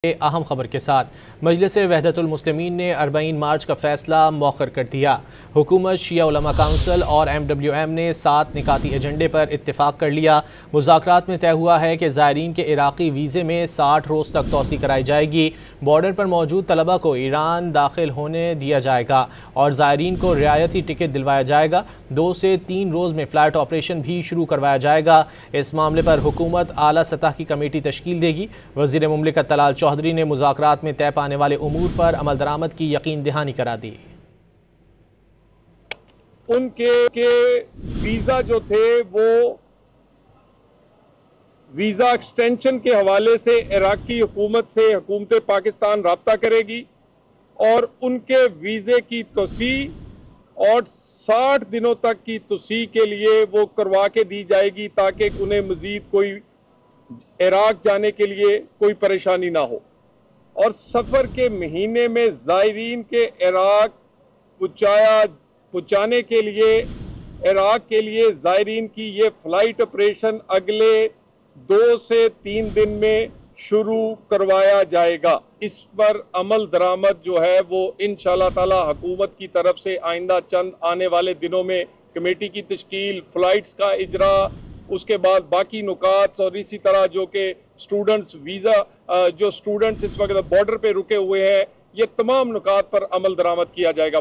अहम खबर के साथ मजलिस वहदतुल मुस्लिमीन ने 40 मार्च का फैसला मौखर कर दिया। हुकूमत, शिया उलमा काउंसिल और MWM ने 7 निकाती एजेंडे पर इत्तेफाक कर लिया। मुज़ाकरात में तय हुआ है कि ज़ायरीन के इराक़ी वीज़े में 60 रोज़ तक तोसी कराई जाएगी। बॉर्डर पर मौजूद तलबा को ईरान दाखिल होने दिया जाएगा और ज़ायरीन को रियायती टिकट दिलवाया जाएगा। 2 से 3 रोज़ में फ़्लाइट ऑपरेशन भी शुरू करवाया जाएगा। इस मामले पर हुकूमत आला सतह की कमेटी तश्कील देगी। वज़ीर मुमलिकत तलाल चौधरी ने मुज़ाकरात में तय पाने वाले उमूर पर अमल दरामद की यकीन दहानी करा दी। उनके वीज़ा जो थे वो वीज़ा एक्सटेंशन के हवाले से इराक़ी हुकूमत से हुकूमत पाकिस्तान राब्ता करेगी और उनके वीज़े की तोसी और 60 दिनों तक की तोसी के लिए वो करवा के दी जाएगी ताकि उन्हें मज़ीद कोई इराक़ जाने के लिए कोई परेशानी ना हो। और सफ़र के महीने में ज़ायरीन के इराक़ पहुँचाने के लिए इराक़ के लिए ज़ायरीन की ये फ़्लाइट ऑपरेशन अगले 2 से 3 दिन में शुरू करवाया जाएगा। इस पर अमल दरामद जो है वो इंशाअल्लाह ताला हुकूमत की तरफ से आइंदा चंद आने वाले दिनों में कमेटी की तश्कील, फ़्लाइट्स का इजरा, उसके बाद बाकी नुकात और इसी तरह जो कि स्टूडेंट्स वीज़ा जो स्टूडेंट्स इस वक्त बॉर्डर पे रुके हुए हैं, ये तमाम नुकात पर अमल दरामद किया जाएगा।